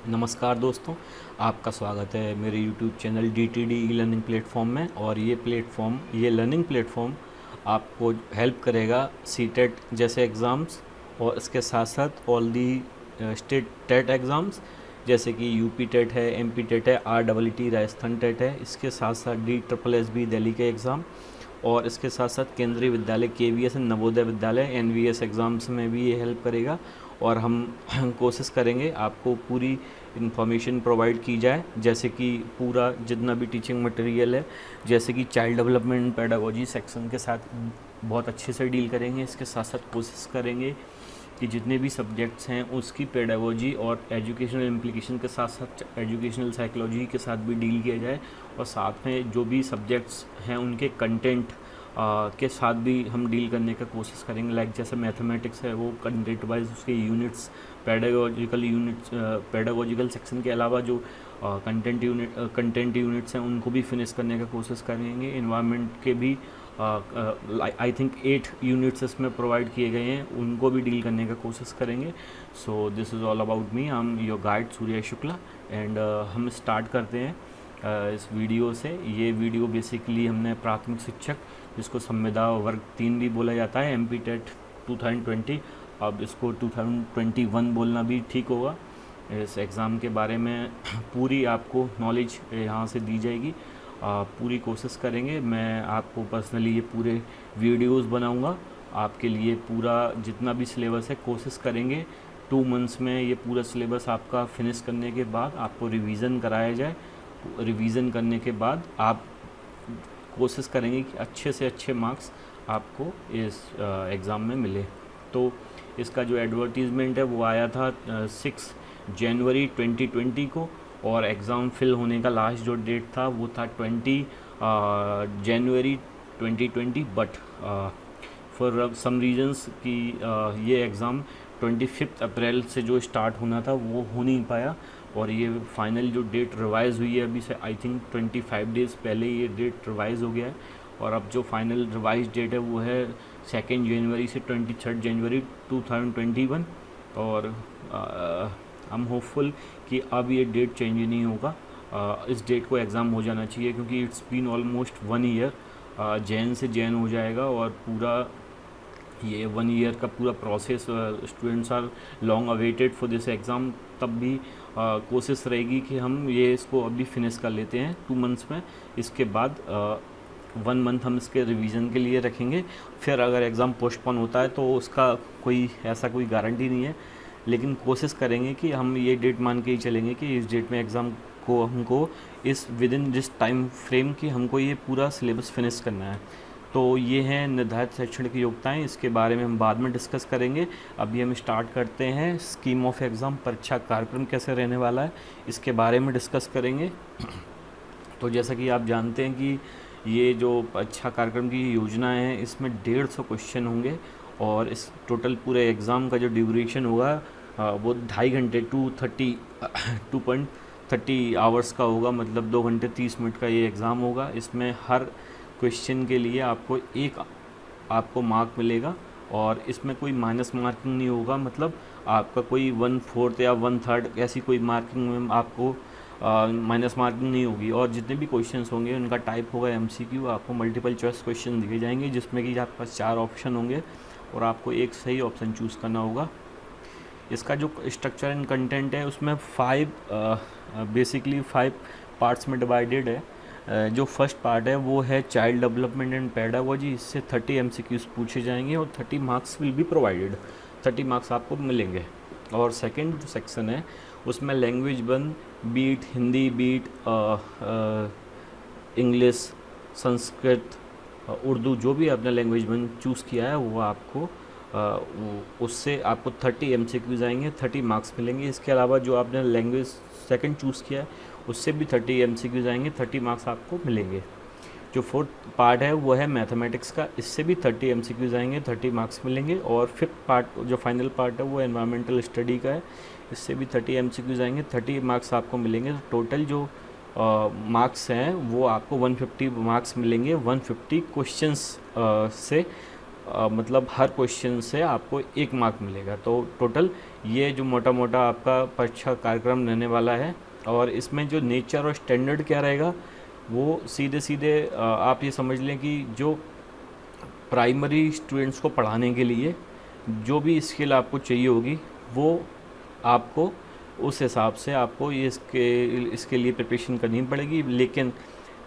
नमस्कार दोस्तों, आपका स्वागत है मेरे YouTube channel DTD e learning platform में। और ये लर्निंग प्लेटफॉर्म आपको हेल्प करेगा सीटेट जैसे एग्ज़ाम्स और इसके साथ साथ all the state TET exams जैसे कि यूपी टेट है, MP टेट है, REET राजस्थान टेट है, इसके साथ साथ DSSB दिल्ली के एग्ज़ाम और इसके साथ साथ केंद्रीय विद्यालय KVS and Navodaya Vidyalaya NVS exams में भी ये हेल्प करेगा। और हम कोशिश करेंगे आपको पूरी इन्फॉर्मेशन प्रोवाइड की जाए, जैसे कि पूरा जितना भी टीचिंग मटेरियल है, जैसे कि चाइल्ड डेवलपमेंट पेडागोजी सेक्शन के साथ बहुत अच्छे से डील करेंगे। इसके साथ साथ कोशिश करेंगे कि जितने भी सब्जेक्ट्स हैं उसकी पेडागोजी और एजुकेशनल इम्प्लीकेशन के साथ साथ एजुकेशनल साइकोलॉजी के साथ भी डील किया जाए। और साथ में जो भी सब्जेक्ट्स हैं उनके कंटेंट के साथ भी हम डील करने का कोशिश करेंगे। लाइक जैसे मैथमेटिक्स है वो कंटेंट वाइज उसके यूनिट्स, पेडागोजिकल सेक्शन के अलावा जो कंटेंट यूनिट्स हैं उनको भी फिनिश करने का कोशिश करेंगे। इन्वायरमेंट के भी आई थिंक 8 यूनिट्स इसमें प्रोवाइड किए गए हैं, उनको भी डील करने का कोशिश करेंगे। So this is all about me, I am your guide Surya Shukla. And हम स्टार्ट करते हैं इस वीडियो से। ये वीडियो बेसिकली हमने प्राथमिक शिक्षक, जिसको संविदा वर्ग 3 भी बोला जाता है, MP टेट 2020, अब इसको 2021 बोलना भी ठीक होगा। इस एग्ज़ाम के बारे में पूरी आपको नॉलेज यहाँ से दी जाएगी। पूरी कोशिश करेंगे, मैं आपको पर्सनली ये पूरे वीडियोस बनाऊंगा आपके लिए। पूरा जितना भी सिलेबस है कोशिश करेंगे 2 मंथ्स में ये पूरा सिलेबस आपका फिनिश करने के बाद आपको रिवीजन कराया जाए। रिवीजन करने के बाद आप कोशिश करेंगे कि अच्छे से अच्छे मार्क्स आपको इस एग्ज़ाम में मिले। तो इसका जो एडवर्टीज़मेंट है वो आया था 6 जनवरी 2020 को, और एग्ज़ाम फिल होने का लास्ट जो डेट था वो था 20 जनवरी 2020। बट फॉर सम रीजंस कि ये एग्ज़ाम 25 अप्रैल से जो स्टार्ट होना था वो हो नहीं पाया, और ये फाइनल जो डेट रिवाइज़ हुई है अभी से आई थिंक 25 डेज़ पहले ये डेट रिवाइज़ हो गया है। और अब जो फाइनल रिवाइज डेट है वो है 2 जनवरी से 23 जनवरी 2021। और आई एम होपफुल कि अब ये डेट चेंज नहीं होगा। इस डेट को एग्ज़ाम हो जाना चाहिए, क्योंकि it's been almost 1 year. Jan से जैन हो जाएगा, और पूरा ये 1 ईयर का पूरा process, students are long awaited for this exam. तब भी कोशिश रहेगी कि हम ये इसको अभी फिनिश कर लेते हैं 2 मंथ्स में। इसके बाद 1 मंथ हम इसके रिवीजन के लिए रखेंगे। फिर अगर एग्ज़ाम पोस्टपोन होता है तो उसका कोई गारंटी नहीं है, लेकिन कोशिश करेंगे कि हम ये डेट मान के ही चलेंगे कि इस डेट में एग्ज़ाम को हमको इस with in this time frame कि हमको ये पूरा सिलेबस फिनिश करना है। तो ये हैं निर्धारित शैक्षणिक योग्यताएं, इसके बारे में हम बाद में डिस्कस करेंगे। अभी हम स्टार्ट करते हैं। स्कीम ऑफ एग्ज़ाम, परीक्षा कार्यक्रम कैसे रहने वाला है, इसके बारे में डिस्कस करेंगे। तो जैसा कि आप जानते हैं कि ये जो परीक्षा कार्यक्रम की योजना है इसमें 150 क्वेश्चन होंगे, और इस टोटल पूरे एग्ज़ाम का जो ड्यूरेशन होगा वो 2.5 घंटे 2.30 आवर्स का होगा, मतलब 2 घंटे 30 मिनट का ये एग्ज़ाम होगा। इसमें हर क्वेश्चन के लिए आपको मार्क मिलेगा, और इसमें कोई माइनस मार्किंग नहीं होगा। मतलब आपका कोई 1/4 या 1/3 ऐसी कोई मार्किंग में आपको माइनस मार्किंग नहीं होगी। और जितने भी क्वेश्चंस होंगे उनका टाइप होगा MCQ। आपको मल्टीपल चॉइस क्वेश्चन दिए जाएंगे, जिसमें कि आपके पास 4 ऑप्शन होंगे और आपको एक सही ऑप्शन चूज़ करना होगा। इसका जो स्ट्रक्चर एंड कंटेंट है उसमें 5 पार्ट्स में डिवाइडेड है। जो फर्स्ट पार्ट है वो है चाइल्ड डेवलपमेंट एंड पेडागोजी। इससे 30 MCQs पूछे जाएंगे और 30 marks will be provided, 30 marks आपको मिलेंगे। और सेकंड जो सेक्शन है उसमें language 1, be it Hindi, be it English, Sanskrit, Urdu, जो भी आपने लैंग्वेज 1 चूज़ किया है वो आपको उससे आपको 30 MCQs आएंगे, 30 मार्क्स मिलेंगे। इसके अलावा जो आपने लैंग्वेज सेकंड चूज़ किया है उससे भी 30 MCQs आएंगे, 30 मार्क्स आपको मिलेंगे। जो फोर्थ पार्ट है वो है मैथमेटिक्स का, इससे भी 30 MCQs आएंगे, 30 मार्क्स मिलेंगे। और फिफ्थ पार्ट जो फाइनल पार्ट है वो एनवायरमेंटल स्टडी का है, इससे भी 30 MCQs आएंगे, 30 मार्क्स आपको मिलेंगे। तो टोटल जो मार्क्स हैं वो आपको 150 मार्क्स मिलेंगे 150 क्वेश्चंस से मतलब हर क्वेश्चन से आपको 1 मार्क मिलेगा। तो टोटल ये जो मोटा मोटा आपका परीक्षा कार्यक्रम रहने वाला है। और इसमें जो नेचर और स्टैंडर्ड क्या रहेगा, वो सीधे सीधे आप ये समझ लें कि जो प्राइमरी स्टूडेंट्स को पढ़ाने के लिए जो भी स्किल आपको चाहिए होगी, वो आपको उस हिसाब से आपको ये इसके लिए प्रिपरेशन करनी पड़ेगी। लेकिन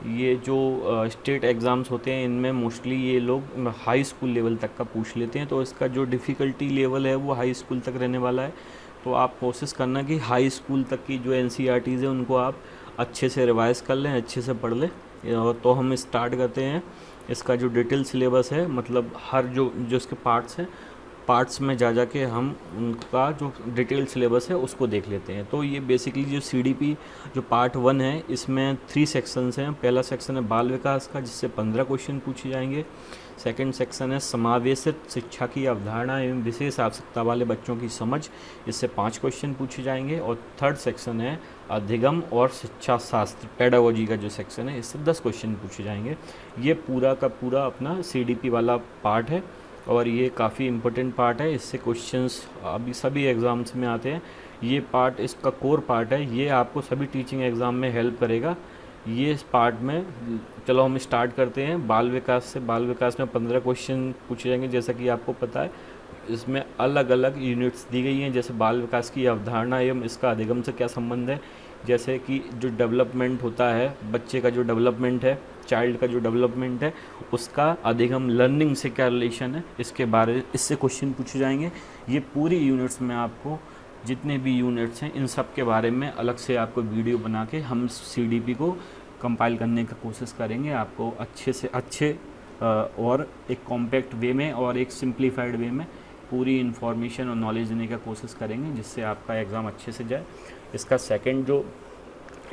ये जो स्टेट एग्ज़ाम्स होते हैं, इनमें मोस्टली ये लोग हाई स्कूल लेवल तक का पूछ लेते हैं, तो इसका जो डिफ़िकल्टी लेवल है वो हाई स्कूल तक रहने वाला है। तो आप कोशिश करना कि हाई स्कूल तक की जो एनसीईआरटीज़ है उनको आप अच्छे से रिवाइज़ कर लें, अच्छे से पढ़ लें। तो हम स्टार्ट करते हैं। इसका जो डिटेल सिलेबस है, मतलब हर जो जो इसके पार्ट्स हैं, पार्ट्स में जा के हम उनका जो डिटेल सिलेबस है उसको देख लेते हैं। तो ये बेसिकली जो सीडीपी जो पार्ट 1 है, इसमें 3 सेक्शंस हैं। पहला सेक्शन है बाल विकास का, जिससे 15 क्वेश्चन पूछे जाएंगे। सेकंड सेक्शन है समावेशित शिक्षा की अवधारणा एवं विशेष आवश्यकता वाले बच्चों की समझ, इससे 5 क्वेश्चन पूछे जाएंगे। और थर्ड सेक्शन है अधिगम और शिक्षा शास्त्र पेडागोजी का जो सेक्शन है, इससे 10 क्वेश्चन पूछे जाएंगे। ये पूरा का पूरा अपना सीडीपी वाला पार्ट है और ये काफ़ी इम्पोर्टेंट पार्ट है। इससे क्वेश्चंस अभी सभी एग्ज़ाम्स में आते हैं। ये पार्ट इसका कोर पार्ट है, ये आपको सभी टीचिंग एग्ज़ाम में हेल्प करेगा। ये इस पार्ट में चलो हम स्टार्ट करते हैं बाल विकास से। बाल विकास में 15 क्वेश्चन पूछे जाएंगे। जैसा कि आपको पता है, इसमें अलग अलग यूनिट्स दी गई हैं, जैसे बाल विकास की अवधारणा एवं इसका अधिगम से क्या संबंध है। जैसे कि जो डेवलपमेंट होता है, बच्चे का जो डेवलपमेंट है, चाइल्ड का जो डेवलपमेंट है, उसका अधिगम लर्निंग से क्या रिलेशन है, इससे क्वेश्चन पूछे जाएंगे। ये पूरी यूनिट्स में आपको जितने भी यूनिट्स हैं, इन सब के बारे में अलग से आपको वीडियो बना के हम सीडीपी को कंपाइल करने की कोशिश करेंगे। आपको अच्छे से अच्छे और एक कॉम्पैक्ट वे में और एक सिंप्लीफाइड वे में पूरी इन्फॉर्मेशन और नॉलेज देने का कोशिश करेंगे, जिससे आपका एग्ज़ाम अच्छे से जाए। इसका सेकंड जो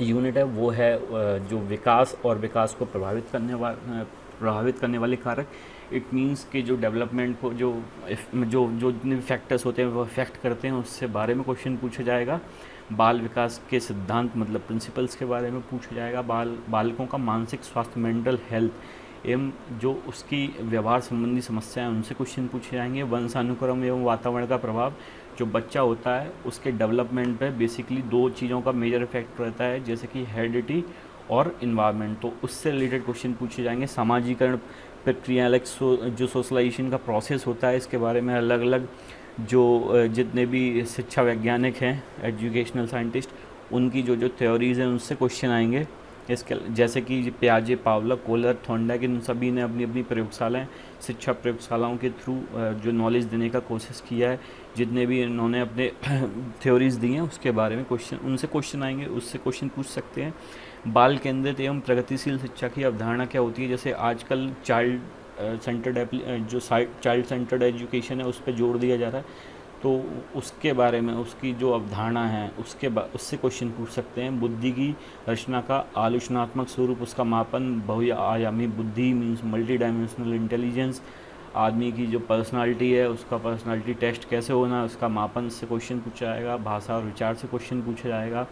यूनिट है वो है जो विकास और विकास को प्रभावित करने वाले कारक। इट मीन्स कि जो डेवलपमेंट को जो जितने भी फैक्टर्स होते हैं वो इफेक्ट करते हैं, उससे बारे में क्वेश्चन पूछा जाएगा। बाल विकास के सिद्धांत मतलब प्रिंसिपल्स के बारे में पूछा जाएगा। बालकों का मानसिक स्वास्थ्य मेंटल हेल्थ एवं जो उसकी व्यवहार संबंधी समस्याएं, उनसे क्वेश्चन पूछे जाएंगे। वंशानुक्रम एवं वातावरण का प्रभाव, जो बच्चा होता है उसके डेवलपमेंट पे बेसिकली 2 चीज़ों का मेजर इफेक्ट रहता है, जैसे कि हेरिडिटी और इन्वायरमेंट। तो उससे रिलेटेड क्वेश्चन पूछे जाएंगे। सामाजिकरण प्रक्रिया, लाइक जो सोशलाइजेशन का प्रोसेस होता है, इसके बारे में अलग अलग जो जितने भी शिक्षा वैज्ञानिक हैं, एजुकेशनल साइंटिस्ट, उनकी जो थ्योरीज़ हैं उनसे क्वेश्चन आएंगे। इसके जैसे कि पियाजे, पावला, कोलर, थॉर्नडाइक, इन सभी ने अपनी अपनी प्रयोगशालाएं, शिक्षा प्रयोगशालाओं के थ्रू जो नॉलेज देने का कोशिश किया है, जितने भी इन्होंने अपने थ्योरीज़ दी हैं उसके बारे में उनसे क्वेश्चन आएंगे, उससे क्वेश्चन पूछ सकते हैं। बाल केंद्रित एवं प्रगतिशील शिक्षा की अवधारणा क्या होती है, जैसे आजकल चाइल्ड सेंटर्ड एजुकेशन है, उस पर जोर दिया जा रहा है, तो उसके बारे में उसकी जो अवधारणा है उससे क्वेश्चन पूछ सकते हैं। बुद्धि की रचना का आलोचनात्मक स्वरूप, उसका मापन, बहुआयामी बुद्धि मीन्स मल्टी डायमेंशनल इंटेलिजेंस। आदमी की जो पर्सनालिटी है, उसका पर्सनालिटी टेस्ट कैसे होना है, उसका मापन से क्वेश्चन पूछा जाएगा। भाषा और विचार से क्वेश्चन पूछा जाएगा।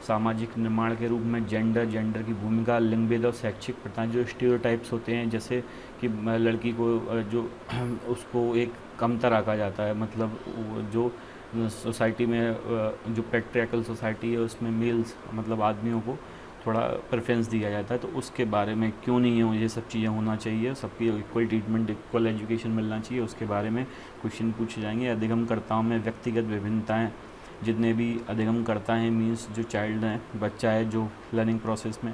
सामाजिक निर्माण के रूप में जेंडर की भूमिका, लिंग भेद और शैक्षिक प्रथाएं, जो स्टीरियोटाइप्स होते हैं, जैसे कि लड़की को जो उसको एक कमतर आंका जाता है, मतलब जो सोसाइटी में जो पैट्रियार्कल सोसाइटी है उसमें मेल्स मतलब आदमियों को थोड़ा प्रेफरेंस दिया जाता है, तो उसके बारे में क्यों नहीं है, ये सब चीज़ें होना चाहिए, सबकी इक्वल ट्रीटमेंट, इक्वल एजुकेशन मिलना चाहिए, उसके बारे में क्वेश्चन पूछे जाएंगे। अधिगमकर्ताओं में व्यक्तिगत विभिन्नताएँ, जितने भी अधिगम करता है मीन्स जो चाइल्ड है, बच्चा है जो लर्निंग प्रोसेस में,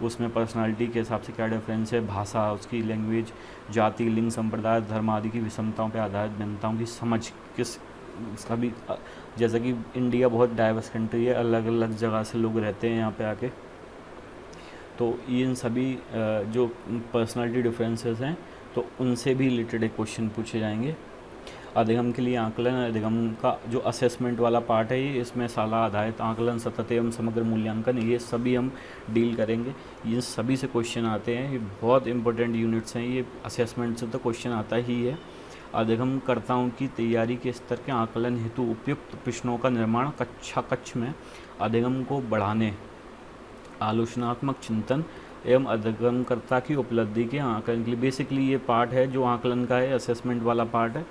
उसमें पर्सनालिटी के हिसाब से क्या डिफरेंस है, भाषा, उसकी लैंग्वेज, जाति, लिंग, संप्रदाय, धर्म आदि की विषमताओं पर आधारित भिन्नताओं की समझ, इसका भी, जैसा कि इंडिया बहुत डाइवर्स कंट्री है, अलग अलग जगह से लोग रहते हैं यहाँ पे आके, तो इन सभी जो पर्सनालिटी डिफरेंसेस हैं तो उनसे भी रिलेटेड क्वेश्चन पूछे जाएंगे। अधिगम के लिए आकलन, अधिगम का जो असेसमेंट वाला पार्ट है, ये इसमें शाला आधारित आकलन, सतत एवं समग्र मूल्यांकन, ये सभी हम डील करेंगे। ये सभी से क्वेश्चन आते हैं, ये बहुत इंपॉर्टेंट यूनिट्स हैं, ये असेसमेंट से तो क्वेश्चन आता ही है। अधिगमकर्ताओं की तैयारी के स्तर के आकलन हेतु उपयुक्त प्रश्नों का निर्माण कक्षा में अधिगम को बढ़ाने, आलोचनात्मक चिंतन, एवं अधिगमकर्ता की उपलब्धि के आकलन के लिए। बेसिकली ये पार्ट है जो आकलन का है, असेसमेंट वाला पार्ट है।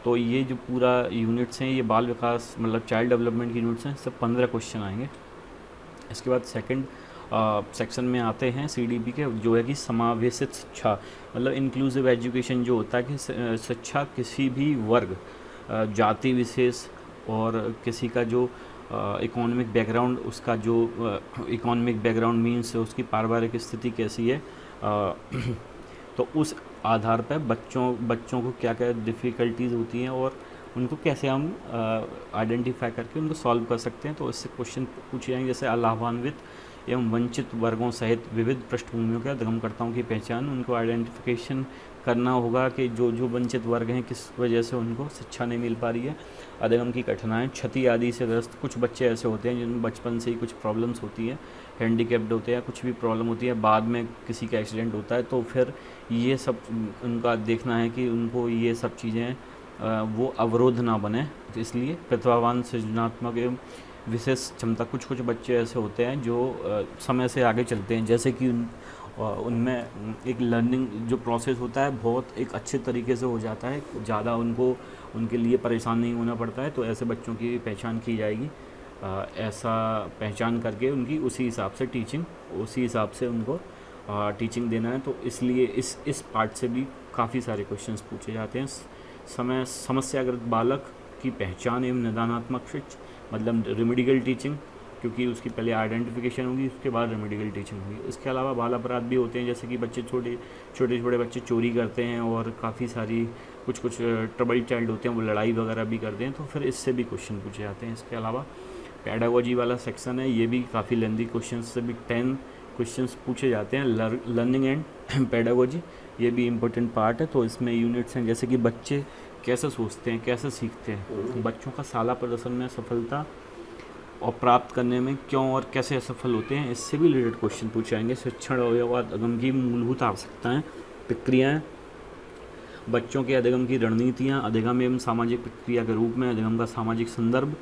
तो ये जो पूरा यूनिट्स हैं ये बाल विकास मतलब चाइल्ड डेवलपमेंट की यूनिट्स हैं, सब 15 क्वेश्चन आएंगे। इसके बाद सेकंड सेक्शन में आते हैं सीडीपी के, जो है कि समावेशित शिक्षा मतलब इंक्लूसिव एजुकेशन, जो होता है कि शिक्षा किसी भी वर्ग, जाति विशेष और किसी का जो इकोनॉमिक बैकग्राउंड, उसका जो इकोनॉमिक बैकग्राउंड मीन्स उसकी पारिवारिक स्थिति कैसी है, तो उस आधार पर बच्चों को क्या क्या डिफ़िकल्टीज़ होती हैं और उनको कैसे हम आइडेंटिफाई करके उनको सॉल्व कर सकते हैं। तो इससे क्वेश्चन पूछे जाएंगे जैसे अलाभान्वित एवं वंचित वर्गों सहित विविध पृष्ठभूमियों के अधिगमकर्ताओं की पहचान, उनको आइडेंटिफिकेशन करना होगा कि जो वंचित वर्ग हैं किस वजह से उनको शिक्षा नहीं मिल पा रही है। अधिगम की कठिनाई, क्षति आदि से ग्रस्त कुछ बच्चे ऐसे होते हैं जिनमें बचपन से ही कुछ प्रॉब्लम्स होती हैं, हैंडीकैप्ड होते हैं, कुछ भी प्रॉब्लम होती है, बाद में किसी का एक्सीडेंट होता है, तो फिर ये सब उनका देखना है कि उनको ये सब चीज़ें वो अवरोध ना बने। तो इसलिए प्रतिभावान, सृजनात्मक एवं विशेष क्षमता, कुछ बच्चे ऐसे होते हैं जो समय से आगे चलते हैं, जैसे कि उनमें एक लर्निंग जो प्रोसेस होता है बहुत एक अच्छे तरीके से हो जाता है, ज़्यादा उनको उनके लिए परेशान नहीं होना पड़ता है। तो ऐसे बच्चों की पहचान की जाएगी, ऐसा पहचान करके उनकी उसी हिसाब से उसी हिसाब से उनको टीचिंग देना है। तो इसलिए इस पार्ट से भी काफ़ी सारे क्वेश्चंस पूछे जाते हैं। समस्याग्रस्त बालक की पहचान एवं निदानात्मक शिक्षा मतलब रेमेडिकल टीचिंग, क्योंकि उसकी पहले आइडेंटिफिकेशन होगी, उसके बाद रेमेडिकल टीचिंग होगी। इसके अलावा बाल अपराध भी होते हैं, जैसे कि बच्चे छोटे बच्चे चोरी करते हैं और काफ़ी सारी कुछ ट्रबल चाइल्ड होते हैं, वो लड़ाई वगैरह भी करते हैं, तो फिर इससे भी क्वेश्चन पूछे जाते हैं। इसके अलावा पेडागोजी वाला सेक्शन है, ये भी काफ़ी लेंदी क्वेश्चन से भी 10 क्वेश्चंस पूछे जाते हैं। लर्निंग एंड पेडागोजी, ये भी इम्पोर्टेंट पार्ट है। तो इसमें यूनिट्स हैं जैसे कि बच्चे कैसे सोचते हैं, कैसे सीखते हैं, बच्चों का शाला प्रदर्शन में सफलता और प्राप्त करने में क्यों और कैसे असफल होते हैं, इससे भी रिलेटेड क्वेश्चन पूछे जाएंगे। शिक्षण और अधिगम की मूलभूत आवश्यकताएं, प्रक्रियाएं, बच्चों के अधिगम की रणनीतियाँ, अधिगम एवं सामाजिक प्रक्रिया के रूप में अधिगम का सामाजिक संदर्भ,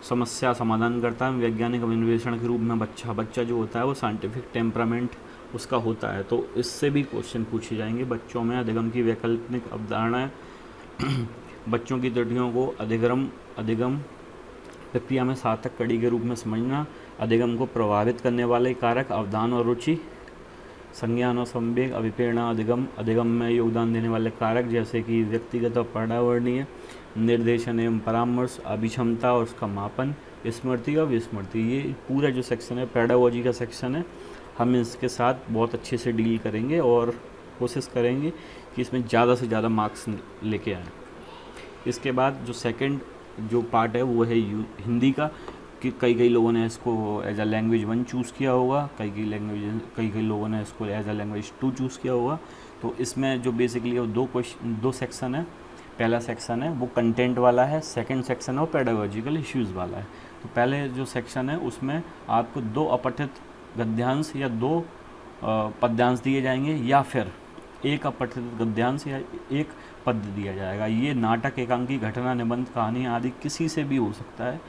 समस्या समाधान करता है, वैज्ञानिक अन्वेषण के रूप में बच्चा जो होता है वो साइंटिफिक टेम्परामेंट उसका होता है। तो इससे भी क्वेश्चन पूछे जाएंगे। बच्चों में अधिगम की वैकल्पिक अवधारणाएं, बच्चों की त्रुटियों को अधिगम प्रक्रिया में सार्थक कड़ी के रूप में समझना, अधिगम को प्रभावित करने वाले कारक, अवधान और रुचि, संज्ञान और संवेग, अभिप्रेरणा, अधिगम में योगदान देने वाले कारक जैसे कि व्यक्तिगत और पर्यावरणीय, निर्देशन एवं परामर्श, अभिक्षमता और उसका मापन, स्मृति और विस्मृति। ये पूरा जो सेक्शन है पेडागोजी का सेक्शन है, हम इसके साथ बहुत अच्छे से डील करेंगे और कोशिश करेंगे कि इसमें ज़्यादा से ज़्यादा मार्क्स लेके आएँ। इसके बाद जो सेकंड जो पार्ट है वो है हिंदी का, कि कई लोगों ने इसको एज अ लैंग्वेज 1 चूज़ किया होगा, कई लोगों ने इसको एज अ लैंग्वेज 2 चूज़ किया होगा। तो इसमें जो बेसिकली दो सेक्शन है, पहला सेक्शन है वो कंटेंट वाला है, सेकंड सेक्शन है वो पेडागोजिकल इश्यूज़ वाला है। तो पहले जो सेक्शन है उसमें आपको 2 अपठित गद्यांश या 2 पद्यांश दिए जाएंगे, या फिर 1 अपठित गद्यांश या 1 पद्य दिया जाएगा। ये नाटक, एकांकी, घटना, निबंध, कहानी आदि किसी से भी हो सकता है।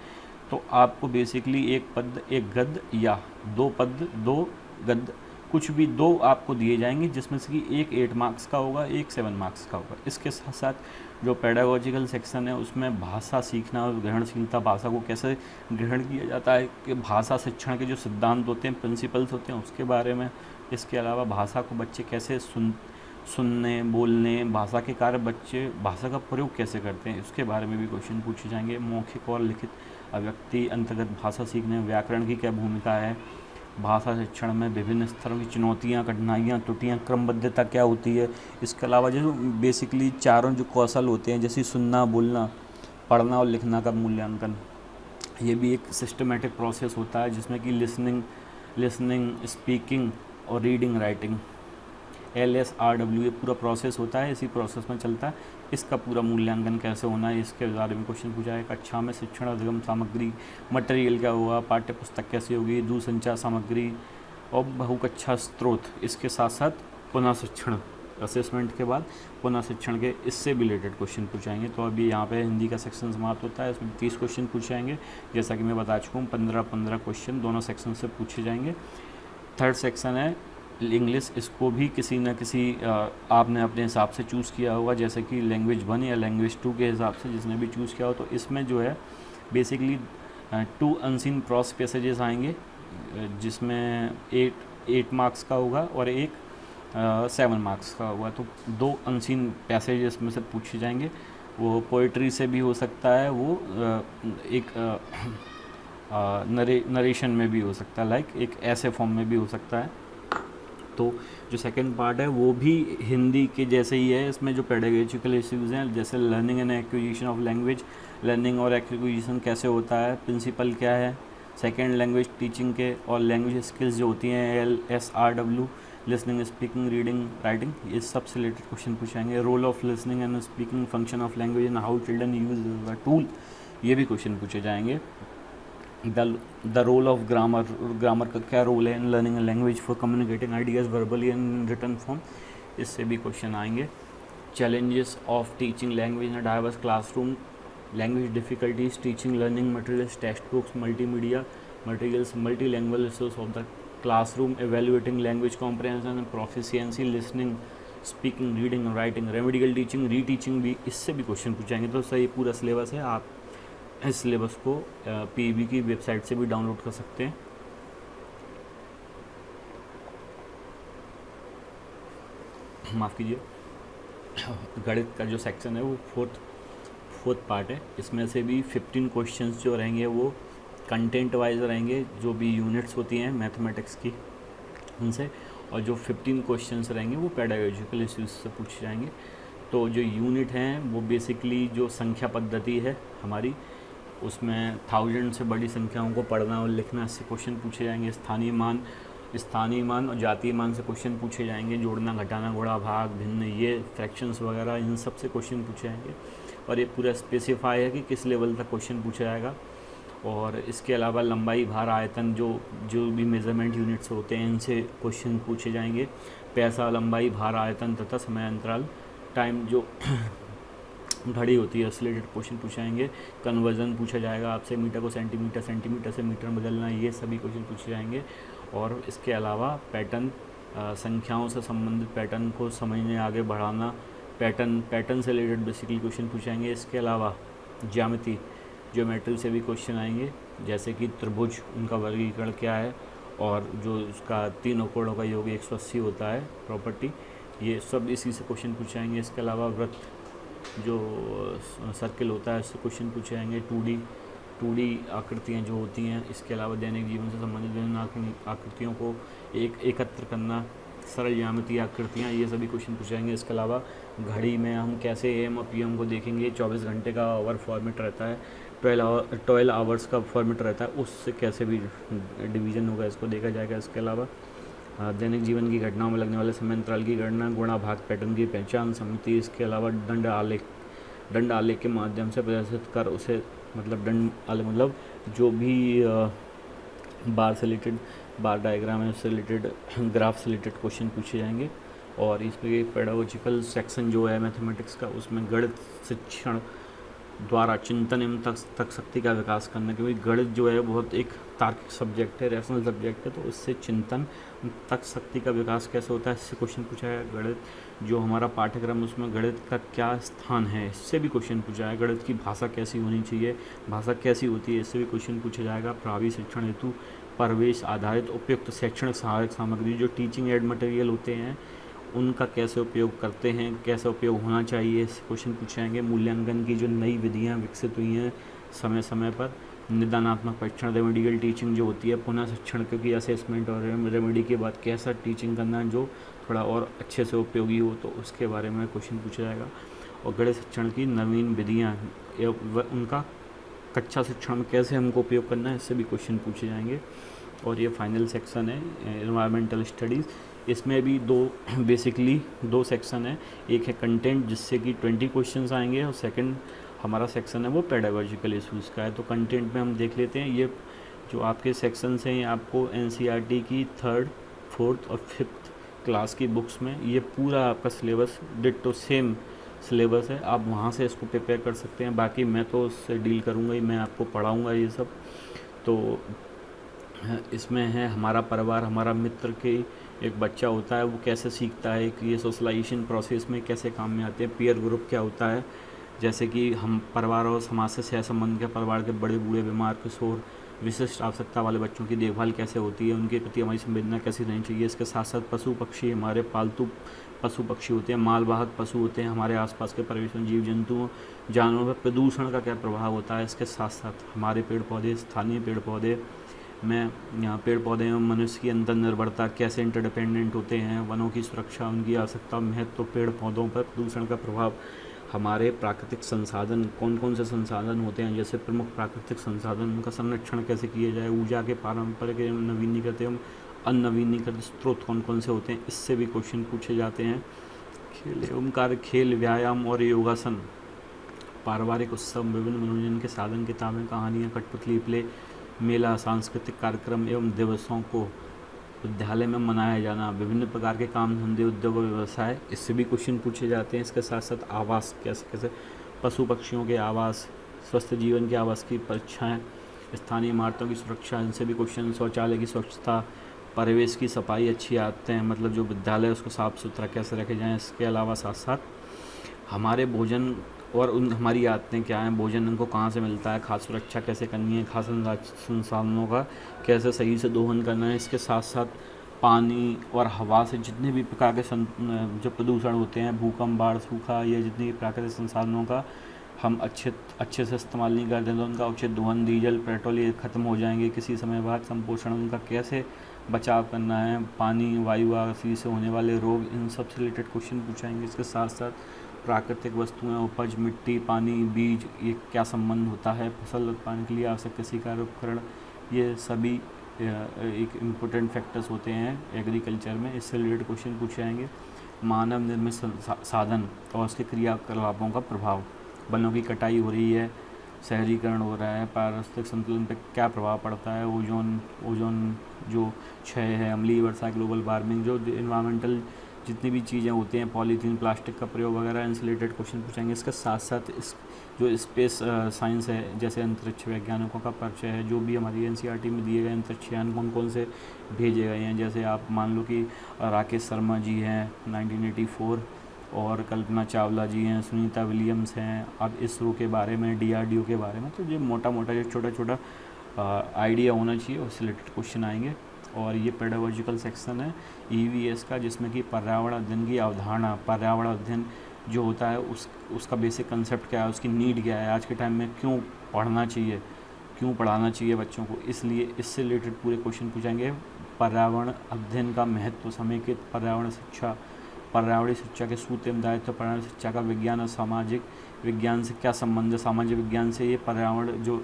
तो आपको बेसिकली 1 पद्य 1 गद्य या 2 पद्य 2 गद्य, कुछ भी 2 आपको दिए जाएंगे, जिसमें से कि 1 8 मार्क्स का होगा, 1 7 मार्क्स का होगा। इसके साथ साथ जो पेडागोजिकल सेक्शन है उसमें भाषा सीखना और ग्रहणशीलता, भाषा को कैसे ग्रहण किया जाता है, कि भाषा शिक्षण के जो सिद्धांत होते हैं, प्रिंसिपल्स होते हैं, उसके बारे में। इसके अलावा भाषा को बच्चे कैसे सुनने, बोलने, भाषा के कार्य, बच्चे भाषा का प्रयोग कैसे करते हैं, उसके बारे में भी क्वेश्चन पूछे जाएंगे। मौखिक और लिखित अभिव्यक्ति अंतर्गत भाषा सीखने में व्याकरण की क्या भूमिका है, भाषा शिक्षण में विभिन्न स्तरों की चुनौतियाँ, कठिनाइयाँ, त्रुटियाँ, क्रमबद्धता क्या होती है। इसके अलावा जो बेसिकली चारों जो कौशल होते हैं, जैसे सुनना, बोलना, पढ़ना और लिखना का मूल्यांकन, ये भी एक सिस्टमेटिक प्रोसेस होता है, जिसमें कि लिसनिंग, स्पीकिंग और रीडिंग, राइटिंग, LSRW ये पूरा प्रोसेस होता है, इसी प्रोसेस में चलता है। इसका पूरा मूल्यांकन कैसे होना है, इसके बारे में क्वेश्चन पूछा है। कक्षा में शिक्षण अधिगम सामग्री, मटेरियल क्या होगा, पाठ्य पुस्तक कैसी होगी, दूरसंचार सामग्री और बहुकक्षा स्रोत। इसके साथ साथ पुनः शिक्षण, असेसमेंट के बाद पुनः शिक्षण के इससे भी रिलेटेड क्वेश्चन पूछाएंगे। तो अभी यहाँ पे हिंदी का सेक्शन समाप्त होता है, इसमें 30 क्वेश्चन पूछे जाएंगे। जैसा कि मैं बता चुका हूँ 15 क्वेश्चन दोनों सेक्शन से पूछे जाएंगे। थर्ड सेक्शन है इंग्लिश, इसको भी किसी न किसी आपने अपने हिसाब से चूज़ किया होगा, जैसे कि लैंग्वेज 1 या लैंग्वेज 2 के हिसाब से जिसने भी चूज़ किया हो। तो इसमें जो है बेसिकली 2 अनसीन क्रॉस पैसेजेस आएंगे, जिसमें 8 मार्क्स का होगा और एक 7 मार्क्स का होगा। तो 2 अनसीन पैसेजेस में से पूछे जाएंगे। वो पोइट्री से भी हो सकता है, वो एक नरेशन में भी हो सकता है, लाइक एक ऐसे फॉर्म में भी हो सकता है। तो जो सेकंड पार्ट है वो भी हिंदी के जैसे ही है। इसमें जो पेडागोजिकल इश्यूज़ हैं, जैसे learning and acquisition of language, learning और एक्विजिशन कैसे होता है, प्रिंसिपल क्या है, सेकंड लैंग्वेज टीचिंग के, और लैंग्वेज स्किल्स जो होती हैं LSRW, listening, speaking, reading, writing, ये सब से रिलेटेड क्वेश्चन पूछेंगे। Role of listening and speaking, function of language and how children use the tool, ये भी क्वेश्चन पूछे जाएंगे। The role of grammar, grammar का क्या रोल है in learning a language for communicating ideas verbally and written form, इससे भी question आएंगे। Challenges of teaching language in diverse classroom, language difficulties, teaching learning materials, text books, multimedia materials, multilanguage resource of the classroom, evaluating language comprehension and proficiency, listening, speaking, reading, writing, remedial teaching, reteaching, भी इससे भी question पूछेंगे। तो सही पूरा syllabus है, आप इस सिलेबस को PEB की वेबसाइट से भी डाउनलोड कर सकते हैं। माफ़ कीजिए, गणित का जो सेक्शन है वो फोर्थ पार्ट है। इसमें से भी 15 क्वेश्चंस जो रहेंगे वो कंटेंट वाइज रहेंगे, जो भी यूनिट्स होती हैं मैथमेटिक्स की उनसे, और जो 15 क्वेश्चंस रहेंगे वो पेडागोजिकल इश्यूज से पूछे जाएंगे। तो जो यूनिट हैं वो बेसिकली जो संख्या पद्धति है हमारी, उसमें 1000 से बड़ी संख्याओं को पढ़ना और लिखना, इससे क्वेश्चन पूछे जाएंगे। स्थानीय मान और जातीय मान से क्वेश्चन पूछे जाएंगे। जोड़ना, घटाना, गुणा, भाग, भिन्न, ये फ्रैक्शंस वगैरह, इन सब से क्वेश्चन पूछे जाएंगे। और ये पूरा स्पेसिफाई है कि किस लेवल तक क्वेश्चन पूछा जाएगा। और इसके अलावा लंबाई, भार, आयतन, जो भी मेज़रमेंट यूनिट्स होते हैं इनसे क्वेश्चन पूछे जाएंगे। पैसा, लंबाई, भार, आयतन तथा समय अंतराल, टाइम जो घड़ी होती है उससे रिलेटेड क्वेश्चन पूछाएंगे। कन्वर्जन पूछा जाएगा आपसे, मीटर को सेंटीमीटर, सेंटीमीटर से मीटर बदलना, ये सभी क्वेश्चन पूछे जाएंगे। और इसके अलावा पैटर्न, संख्याओं से संबंधित पैटर्न को समझने, आगे बढ़ाना, पैटर्न से रिलेटेड बेसिकली क्वेश्चन पूछाएंगे। इसके अलावा ज्योमेट्री से भी क्वेश्चन आएंगे, जैसे कि त्रिभुज, उनका वर्गीकरण क्या है, और जो उसका 3 कोणों का योग 180 होता है प्रॉपर्टी, ये सब इसी से क्वेश्चन पूछाएंगे। इसके अलावा वृत्त, जो सर्किल होता है, उससे क्वेश्चन पूछे जाएंगे। 2D आकृतियाँ जो होती हैं, इसके अलावा दैनिक जीवन से संबंधित विभिन्न आकृतियों को एकत्र करना, सरल ज्यामितीय आकृतियाँ, ये सभी क्वेश्चन पूछे जाएंगे। इसके अलावा घड़ी में हम कैसे AM और PM को देखेंगे, 24 घंटे का आवर फॉर्मेट रहता है, 12 आवर्स का फॉर्मेट रहता है, उससे कैसे भी डिवीज़न होगा इसको देखा जाएगा। इसके अलावा दैनिक जीवन की घटनाओं में लगने वाले समय अंतराल की गणना, गुणा, भाग, पैटर्न की पहचान, समिति। इसके अलावा दंड आलेख के माध्यम से प्रदर्शित कर उसे, मतलब दंड आलेख मतलब जो भी बार से रिलेटेड, बार डायग्राम है उससे रिलेटेड, ग्राफ से रिलेटेड क्वेश्चन पूछे जाएंगे। और इसमें पेडागोजिकल सेक्शन जो है मैथमेटिक्स का, उसमें गणित शिक्षण द्वारा चिंतन एवं तर्क शक्ति का विकास करना, क्योंकि गणित जो है बहुत एक तार्किक सब्जेक्ट है, रैशनल सब्जेक्ट है, तो उससे चिंतन तर्क शक्ति का विकास कैसे होता है, इससे क्वेश्चन पूछा है। गणित जो हमारा पाठ्यक्रम, उसमें गणित का क्या स्थान है, इससे भी क्वेश्चन पूछा है। गणित की भाषा कैसी होनी चाहिए, भाषा कैसी होती है, इससे भी क्वेश्चन पूछा जाएगा। प्रभावी शिक्षण हेतु परिवेश आधारित उपयुक्त शैक्षणिक सहायक सामग्री, जो टीचिंग एड मटेरियल होते हैं, उनका कैसे उपयोग करते हैं, कैसे उपयोग होना चाहिए, इस क्वेश्चन पूछे जाएंगे। मूल्यांकन की जो नई विधियां विकसित हुई हैं समय समय पर, निदानात्मक परीक्षण, रेमेडिकल टीचिंग जो होती है, पुनः शिक्षण, क्योंकि असेसमेंट और रेमेडी के बाद कैसा टीचिंग करना जो थोड़ा और अच्छे से उपयोगी हो, तो उसके बारे में क्वेश्चन पूछा जाएगा। और गणित शिक्षण की नवीन विधियाँ, उनका कक्षा शिक्षण में कैसे हमको उपयोग करना है, इससे भी क्वेश्चन पूछे जाएंगे। और ये फाइनल सेक्शन है एनवायरमेंटल स्टडीज़। इसमें भी बेसिकली दो सेक्शन है, एक है कंटेंट जिससे कि 20 क्वेश्चंस आएंगे, और सेकंड हमारा सेक्शन है वो पेडागोजिकल इश्यूज़ का है। तो कंटेंट में हम देख लेते हैं, ये जो आपके सेक्शंस हैं आपको NCERT की 3rd, 4th और 5th क्लास की बुक्स में ये पूरा आपका सिलेबस डिट्टो सेम सिलेबस है, आप वहाँ से इसको प्रिपेयर कर सकते हैं। बाकी मैं तो उससे डील करूँगा ही, मैं आपको पढ़ाऊँगा ये सब। तो इसमें है हमारा परिवार हमारा मित्र के एक बच्चा होता है वो कैसे सीखता है, कि ये सोशलाइजेशन प्रोसेस में कैसे काम में आते हैं, पीयर ग्रुप क्या होता है, जैसे कि हम परिवार और समाज से सहसंबंध के, परिवार के बड़े बूढ़े बीमार किशोर विशिष्ट आवश्यकता वाले बच्चों की देखभाल कैसे होती है, उनके प्रति हमारी संवेदना कैसी रहनी चाहिए। इसके साथ साथ पशु पक्षी, हमारे पालतू पशु पक्षी होते हैं, मालवाहक पशु होते हैं, हमारे आसपास के परिवेश में जीव जंतुओं जानवरों पर प्रदूषण का क्या प्रभाव होता है। इसके साथ साथ हमारे पेड़ पौधे, स्थानीय पेड़ पौधे में यहाँ पेड़ पौधे एवं मनुष्य की अंतर निर्भरता कैसे इंटरडिपेंडेंट होते हैं, वनों की सुरक्षा, उनकी आवश्यकता, महत्व, पेड़ पौधों पर प्रदूषण का प्रभाव, हमारे प्राकृतिक संसाधन कौन कौन से संसाधन होते हैं, जैसे प्रमुख प्राकृतिक संसाधन, उनका संरक्षण कैसे किया जाए, ऊर्जा के पारंपरिक एवं नवीनीकृत एवं अनवीनीकृत स्रोत कौन कौन से होते हैं, इससे भी क्वेश्चन पूछे जाते हैं। खेल एवं कार्य, खेल, व्यायाम और योगासन, पारिवारिक उत्सव, विभिन्न मनोरंजन के साधन, किताबें, कहानियाँ, कठपुतली प्ले, मेला, सांस्कृतिक कार्यक्रम एवं दिवसों को विद्यालय में मनाया जाना, विभिन्न प्रकार के काम धंधे, उद्योग और व्यवसाय, इससे भी क्वेश्चन पूछे जाते हैं। इसके साथ साथ आवास, कैसे कैसे पशु पक्षियों के आवास, स्वस्थ जीवन के आवास की परीक्षाएं, स्थानीय इमारतों की सुरक्षा, इनसे भी क्वेश्चन, शौचालय की स्वच्छता, परिवेश की सफाई अच्छी आते हैं, मतलब जो विद्यालय है उसको साफ़ सुथरा कैसे रखे जाएँ। इसके अलावा साथ साथ हमारे भोजन और उन हमारी आदतें क्या हैं, भोजन उनको कहाँ से मिलता है, खाद्य सुरक्षा कैसे करनी है, खाद्य संसाधनों का कैसे सही से दोहन करना है। इसके साथ साथ पानी और हवा से जितने भी प्रकार के जो प्रदूषण होते हैं, भूकंप, बाढ़, सूखा, ये जितने भी प्राकृतिक संसाधनों का हम अच्छे से इस्तेमाल नहीं करते तो उनका उचित दोहन, डीजल पेट्रोल ये ख़त्म हो जाएंगे किसी समय बाद। संपोषण, उनका कैसे बचाव करना है, पानी, वायु आदि से होने वाले रोग, इन सब से रिलेटेड क्वेश्चन पूछाएंगे। इसके साथ साथ प्राकृतिक वस्तुएं, उपज, मिट्टी, पानी, बीज, ये क्या संबंध होता है, फसल उत्पादन के लिए आवश्यक कृषि कार्य उपकरण, ये सभी एक इम्पोर्टेंट फैक्टर्स होते हैं एग्रीकल्चर में, इससे रिलेटेड क्वेश्चन पूछे जाएंगे। मानव निर्मित साधन और उसके क्रियाकलापों का प्रभाव, वनों की कटाई हो रही है, शहरीकरण हो रहा है, पारिस्थितिक संतुलन पर क्या प्रभाव पड़ता है, ओजोन जो क्षय है, अम्लीय वर्षा, ग्लोबल वार्मिंग, जो इन्वायरमेंटल जितनी भी चीज़ें होती हैं, पॉलीथीन, प्लास्टिक का प्रयोग वगैरह, इनसे रिलेटेड क्वेश्चन पूछेंगे। इसके साथ साथ इस जो स्पेस साइंस है, जैसे अंतरिक्ष वैज्ञानिकों का परिचय है, जो भी हमारी एनसीईआरटी में दिए गए अंतरिक्षयान कौन कौन से भेजे गए हैं, जैसे आप मान लो कि राकेश शर्मा जी हैं 1984, और कल्पना चावला जी हैं, सुनीता विलियम्स हैं। अब इसरो के बारे में, डीआरडीओ के बारे में, तो ये मोटा मोटा जो छोटा छोटा आइडिया होना चाहिए, उससे रिलेटेड क्वेश्चन आएंगे। और ये पेडागोजिकल सेक्शन है ईवीएस का, जिसमें कि पर्यावरण अध्ययन की अवधारणा, पर्यावरण अध्ययन जो होता है उसका बेसिक कंसेप्ट क्या है, उसकी नीड क्या है, आज के टाइम में क्यों पढ़ना चाहिए, क्यों पढ़ाना चाहिए बच्चों को, इसलिए इससे रिलेटेड पूरे क्वेश्चन पूछेंगे। पर्यावरण अध्ययन का महत्व, समेकित पर्यावरण शिक्षा, पर्यावरणीय शिक्षा के सूत्र एवं दायित्व, पर्यावरण शिक्षा का विज्ञान और सामाजिक विज्ञान से क्या संबंध है, सामाजिक विज्ञान से ये पर्यावरण जो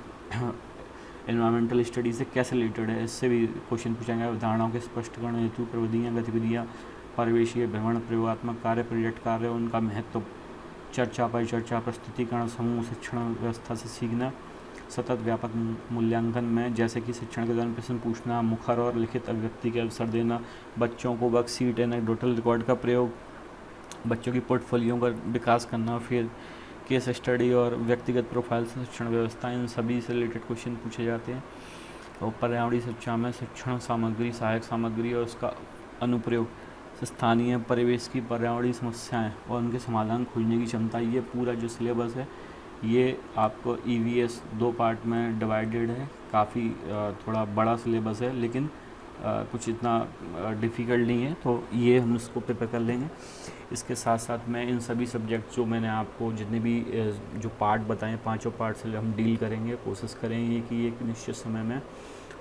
एनवायरमेंटल स्टडी से कैसे रिलेटेड है, इससे भी क्वेश्चन पूछेंगे। अवधारणाओं के स्पष्टीकरण हेतु प्रविधियाँ, गतिविधियाँ, परिवेशीय भ्रमण, प्रयोगात्मक कार्य, प्रोजेक्ट कार्य, उनका महत्व, चर्चा, परिचर्चा, प्रस्तुतिकरण, समूह शिक्षण व्यवस्था से सीखना, सतत व्यापक मूल्यांकन में, जैसे कि शिक्षण के दौरान प्रश्न पूछना, मुखर और लिखित अभिव्यक्ति के अवसर देना, बच्चों को वर्कशीट, एनेक्डोटल रिकॉर्ड का प्रयोग, बच्चों की पोर्टफोलियो का विकास करना, फिर केस स्टडी और व्यक्तिगत प्रोफाइल से शिक्षण व्यवस्था, इन सभी से रिलेटेड क्वेश्चन पूछे जाते हैं। और पर्यावरणीय शिक्षा में शिक्षण सामग्री, सहायक सामग्री और उसका अनुप्रयोग, स्थानीय परिवेश की पर्यावरणीय समस्याएं और उनके समाधान खोजने की क्षमता, ये पूरा जो सिलेबस है ये आपको ईवीएस 2 पार्ट में डिवाइडेड है। काफ़ी थोड़ा बड़ा सिलेबस है, लेकिन कुछ इतना डिफ़िकल्ट नहीं है, तो ये हम इसको प्रिपेयर कर लेंगे। इसके साथ साथ मैं इन सभी सब्जेक्ट जो मैंने आपको जितने भी जो पार्ट बताएं, 5 पार्ट से हम डील करेंगे, कोशिश करेंगे कि एक निश्चित समय में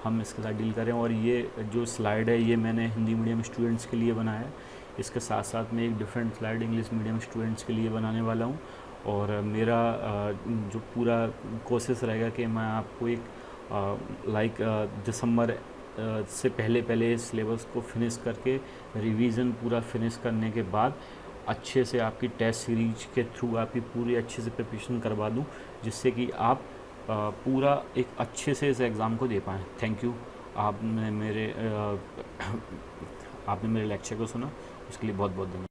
हम इसके साथ डील करें। और ये जो स्लाइड है ये मैंने हिंदी मीडियम स्टूडेंट्स के लिए बनाया है। इसके साथ साथ मैं एक different slide English medium students के लिए बनाने वाला हूँ। और मेरा जो पूरा कोशिश रहेगा कि मैं आपको एक दिसंबर से पहले इस सिलेबस को फिनिश करके, रिवीजन पूरा फिनिश करने के बाद अच्छे से आपकी टेस्ट सीरीज के थ्रू आपकी पूरी अच्छे से प्रिपरेशन करवा दूं, जिससे कि आप पूरा एक अच्छे से इस एग्ज़ाम को दे पाएँ। थैंक यू, आपने मेरे लेक्चर को सुना, उसके लिए बहुत बहुत धन्यवाद।